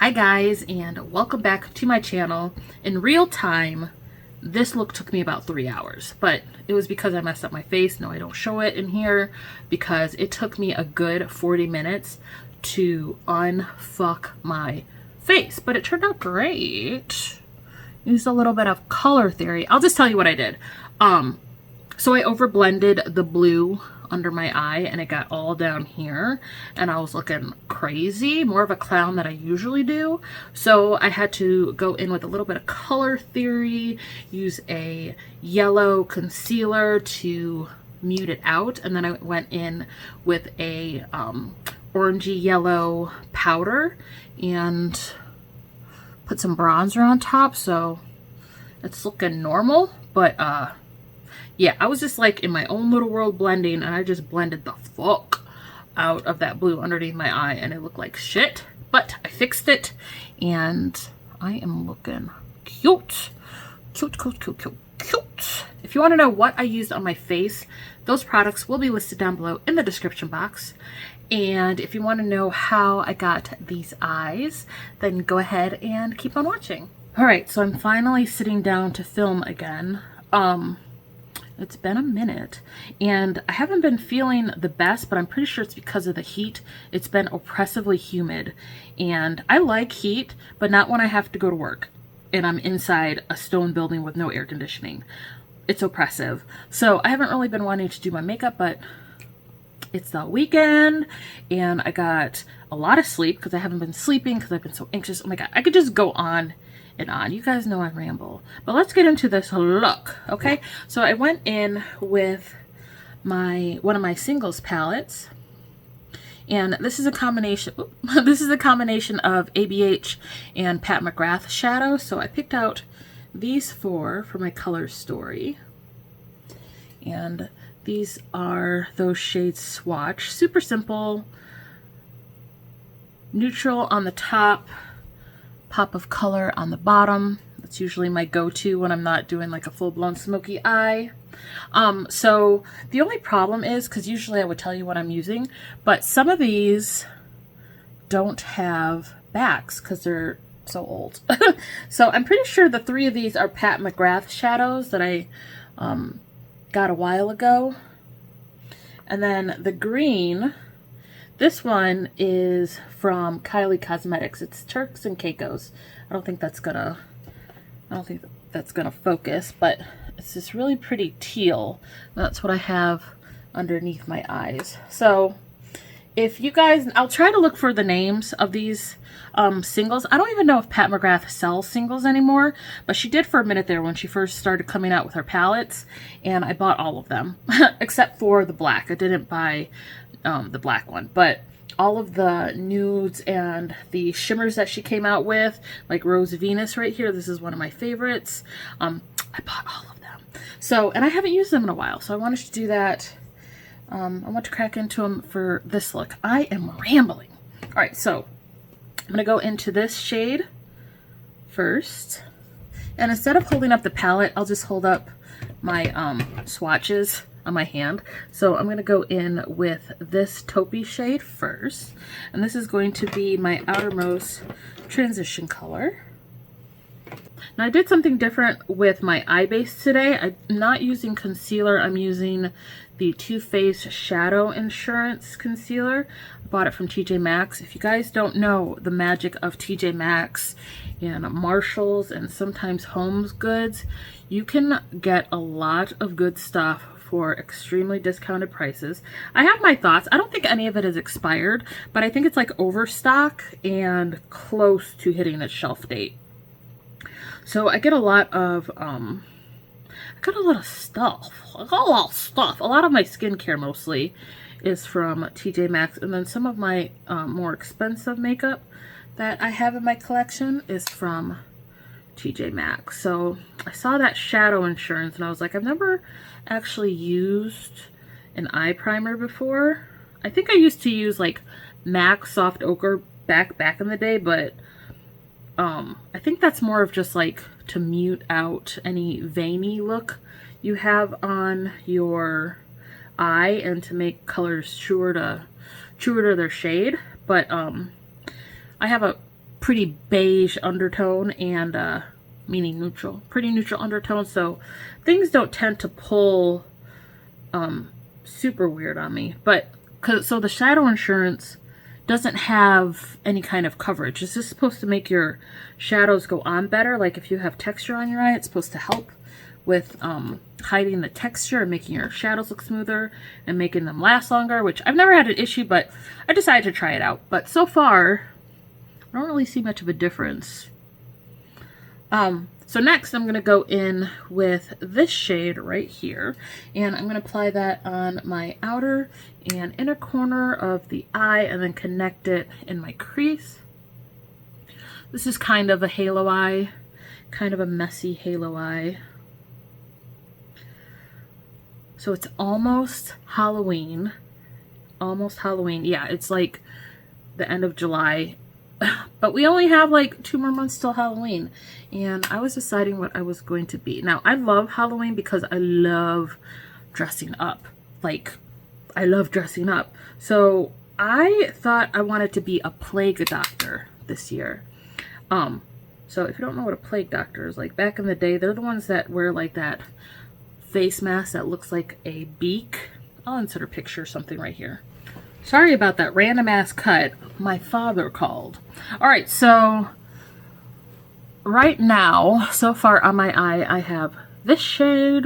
Hi guys, and welcome back to my channel. In real time, this look took me about 3 hours, but it was because I messed up my face. No, I don't show it in here because it took me a good 40 minutes to unfuck my face, but it turned out great. Used a little bit of color theory. I'll just tell you what I did. So I overblended the blue under my eye and it got all down here and I was looking crazy, more of a clown than I usually do. So I had to go in with a little bit of color theory, use a yellow concealer to mute it out, and then I went in with a orangey yellow powder and put some bronzer on top, so it's looking normal. But yeah, I was just like in my own little world blending, and I just blended the fuck out of that blue underneath my eye and it looked like shit, but I fixed it and I am looking cute. Cute, cute, cute, cute, cute. If you want to know what I used on my face, those products will be listed down below in the description box. And if you want to know how I got these eyes, then go ahead and keep on watching. All right, so I'm finally sitting down to film again. It's been a minute and I haven't been feeling the best, but I'm pretty sure it's because of the heat. It's been oppressively humid and I like heat, but not when I have to go to work and I'm inside a stone building with no air conditioning. It's oppressive. So I haven't really been wanting to do my makeup, but it's the weekend and I got a lot of sleep because I haven't been sleeping because I've been so anxious. Oh my God, I could just go on and on. You guys know I ramble, but let's get into this look. Okay, so I went in with one of my singles palettes, and this is a combination. This is a combination of ABH and Pat Mcgrath shadow. So I picked out these four for my color story, and these are those shades swatch. Super simple, neutral on the top, pop of color on the bottom. That's usually my go-to when I'm not doing like a full-blown smoky eye. So the only problem is, because usually I would tell you what I'm using, but some of these don't have backs because they're so old. So I'm pretty sure the three of these are Pat Mcgrath shadows that I got a while ago. And then the green, this one is from Cosmetics. It's Turks and Caicos. I don't think that's gonna focus, but it's this really pretty teal. That's what I have underneath my eyes. So if you guys, I'll try to look for the names of these singles. I don't even know if Pat Mcgrath sells singles anymore, but she did for a minute there when she first started coming out with her palettes, and I bought all of them except for the black. I didn't buy the black one, but all of the nudes and the shimmers that she came out with, like Rose Venus right here, this is one of my favorites. I bought all of them. So, and I haven't used them in a while, so I wanted to do that. I want to crack into them for this look. I am rambling. All right, so I'm gonna go into this shade first, and instead of holding up the palette, I'll just hold up my swatches on my hand. So I'm going to go in with this taupey shade first, and this is going to be my outermost transition color. Now I did something different with my eye base today. I'm not using concealer. I'm using the Too Faced Shadow Insurance Concealer. I bought it from TJ Maxx. If you guys don't know the magic of TJ Maxx and Marshalls and sometimes Homes Goods, you can get a lot of good stuff for extremely discounted prices. I have my thoughts. I don't think any of it is expired, but I think it's like overstock and close to hitting its shelf date. So I get a lot of stuff. I got a lot of stuff. A lot of my skincare mostly is from TJ Maxx, and then some of my more expensive makeup that I have in my collection is from TJ Maxx. So I saw that Shadow Insurance and I was like, I've never actually used an eye primer before. I think I used to use like MAC Soft Ochre back in the day, but I think that's more of just like to mute out any veiny look you have on your eye and to make colors truer to their shade. But I have a pretty beige undertone and meaning neutral, pretty neutral undertone, so things don't tend to pull super weird on me. But so the shadow insurance doesn't have any kind of coverage. It's just supposed to make your shadows go on better. Like if you have texture on your eye, it's supposed to help with hiding the texture and making your shadows look smoother and making them last longer, which I've never had an issue, but I decided to try it out. But so far, I don't really see much of a difference. So next I'm going to go in with this shade right here, and I'm going to apply that on my outer and inner corner of the eye and then connect it in my crease. This is kind of a halo eye, kind of a messy halo eye. So it's almost Halloween. Almost Halloween. Yeah, it's like the end of July. But we only have like 2 more months till Halloween. And I was deciding what I was going to be. Now, I love Halloween because I love dressing up. Like, I love dressing up. So I thought I wanted to be a plague doctor this year. So if you don't know what a plague doctor is, like back in the day, they're the ones that wear like that face mask that looks like a beak. I'll insert a picture or something right here. Sorry about that random ass cut. My father called. Alright, so right now, so far on my eye, I have this shade,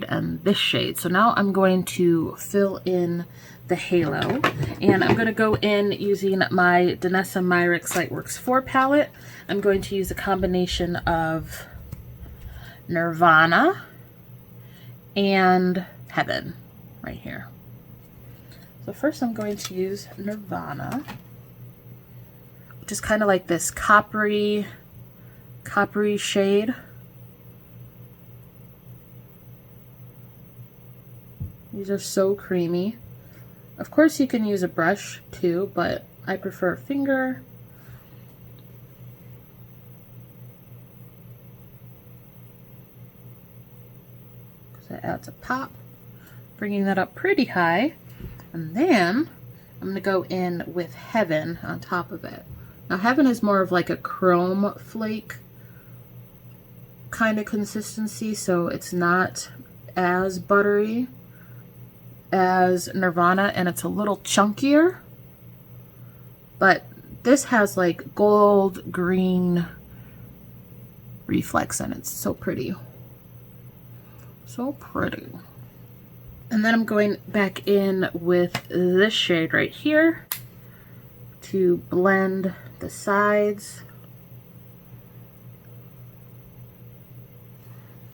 and this shade. So now I'm going to fill in the halo, and I'm going to go in using my Danessa Myricks Lightworks 4 palette. I'm going to use a combination of Nirvana and Heaven right here. So first I'm going to use Nirvana, which is kind of like this coppery shade. These are so creamy. Of course you can use a brush too, but I prefer a finger. Because that adds a pop. Bringing that up pretty high. And then I'm going to go in with Heaven on top of it. Now Heaven is more of like a chrome flake kind of consistency, so it's not as buttery as Nirvana, and it's a little chunkier. But this has like gold green reflex and it's so pretty. So pretty. And then I'm going back in with this shade right here to blend the sides.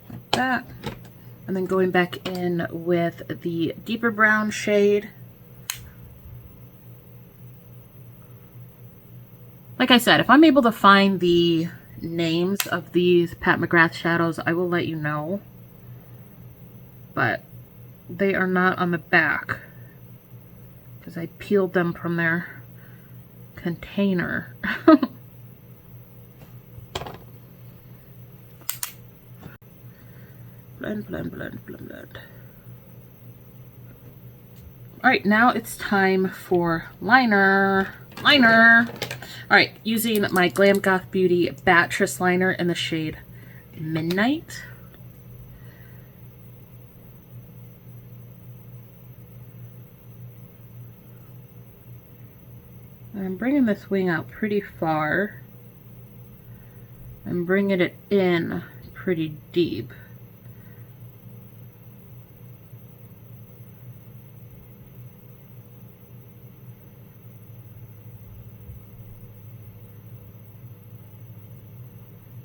Like that. And then going back in with the deeper brown shade. Like I said, if I'm able to find the names of these Pat Mcgrath shadows, I will let you know. But they are not on the back because I peeled them from their container. Blend, blend, blend, blend, blend. Alright, now it's time for liner. Alright, using my Glam Goth Beauty Batress liner in the shade Midnight. I'm bringing this wing out pretty far. I'm bringing it in pretty deep.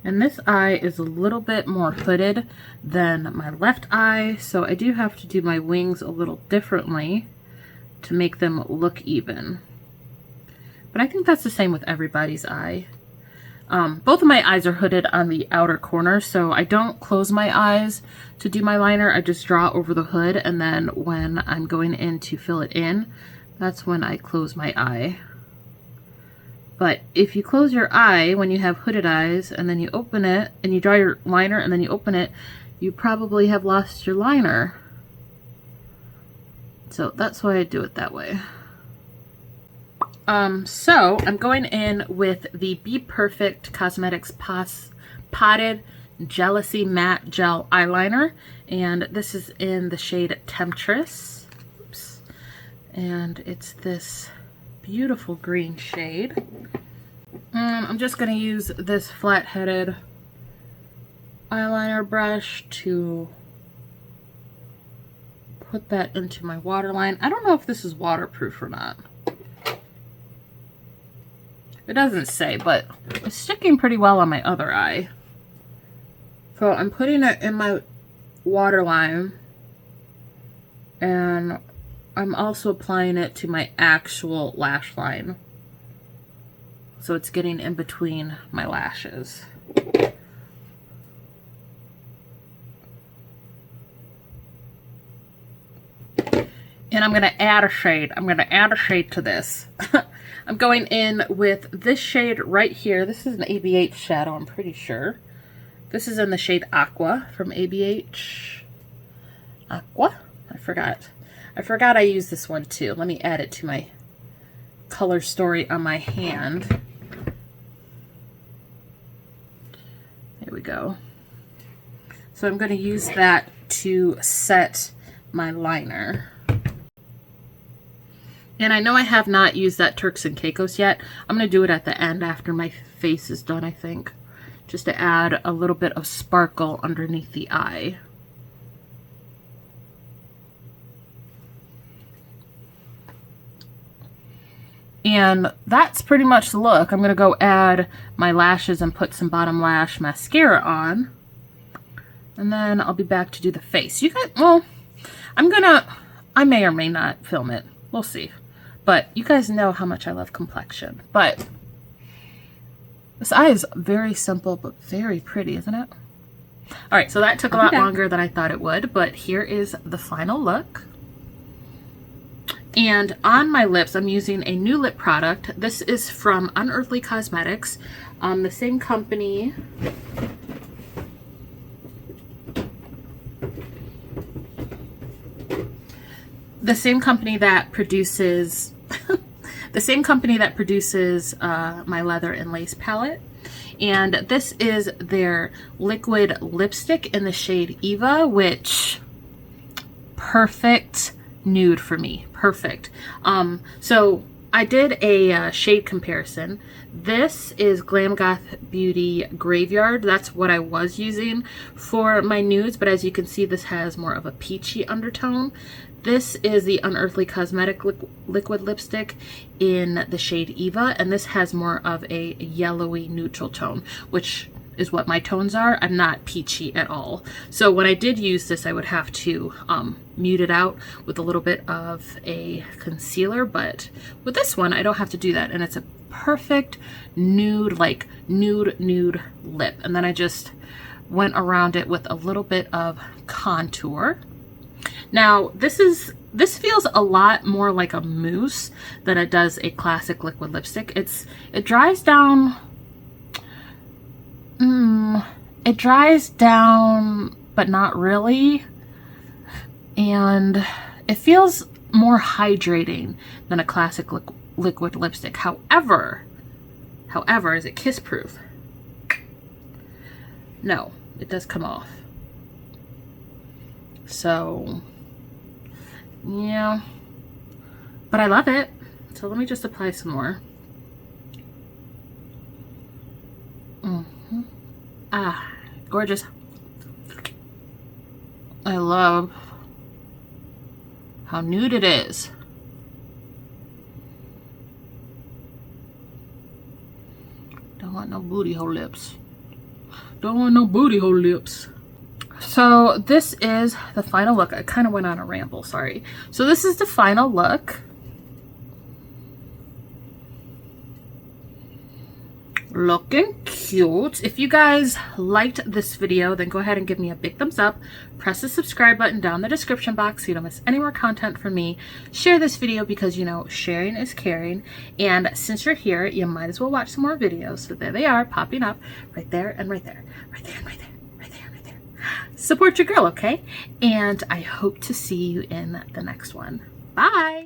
And this eye is a little bit more hooded than my left eye, so I do have to do my wings a little differently to make them look even. But I think that's the same with everybody's eye. Both of my eyes are hooded on the outer corner, so I don't close my eyes to do my liner. I just draw over the hood, and then when I'm going in to fill it in, that's when I close my eye. But if you close your eye when you have hooded eyes, and then you open it, and you draw your liner, and then you open it, you probably have lost your liner. So that's why I do it that way. So I'm going in with the Be Perfect Cosmetics Potted Jealousy Matte Gel Eyeliner, and this is in the shade Temptress. Oops. And it's this beautiful green shade. I'm just going to use this flat-headed eyeliner brush to put that into my waterline. I don't know if this is waterproof or not. It doesn't say, but it's sticking pretty well on my other eye. So I'm putting it in my waterline, and I'm also applying it to my actual lash line. So it's getting in between my lashes. And I'm going to add a shade. I'm going to add a shade to this. I'm going in with this shade right here. This is an ABH shadow, I'm pretty sure. This is in the shade Aqua from ABH. Aqua? I forgot I used this one too. Let me add it to my color story on my hand. There we go. So I'm going to use that to set my liner. And I know I have not used that Turks and Caicos yet. I'm going to do it at the end after my face is done, I think. Just to add a little bit of sparkle underneath the eye. And that's pretty much the look. I'm going to go add my lashes and put some bottom lash mascara on. And then I'll be back to do the face. You guys, well, I may or may not film it. We'll see. But you guys know how much I love complexion. But this eye is very simple, but very pretty, isn't it? All right, so that took a lot longer than I thought it would, but here is the final look. And on my lips, I'm using a new lip product. This is from Unearthly Cosmetics, the same company. The same company that produces my leather and lace palette. And this is their liquid lipstick in the shade Eva, which perfect nude for me. Perfect. So I did a shade comparison. This is Glam Goth Beauty Graveyard. That's what I was using for my nudes, but as you can see, this has more of a peachy undertone. This is the Unearthly Cosmetic liquid lipstick in the shade Eva, and this has more of a yellowy neutral tone, which is what my tones are. I'm not peachy at all. So when I did use this, I would have to mute it out with a little bit of a concealer, but with this one, I don't have to do that, and it's a perfect nude, like nude lip. And then I just went around it with a little bit of contour. Now, this feels a lot more like a mousse than it does a classic liquid lipstick. It dries down. It dries down, but not really. And it feels more hydrating than a classic liquid lipstick. However, is it kiss proof? No, it does come off. So, yeah, but I love it. So let me just apply some more. Ah, gorgeous. I love how nude it is. Don't want no booty hole lips. Don't want no booty hole lips. So this is the final look. I kind of went on a ramble, sorry. So this is the final look. Looking cute. If you guys liked this video, then go ahead and give me a big thumbs up. Press the subscribe button down in the description box so you don't miss any more content from me. Share this video because, you know, sharing is caring. And since you're here, you might as well watch some more videos. So there they are, popping up right there and right there. Right there and right there. Support your girl, okay? And I hope to see you in the next one. Bye!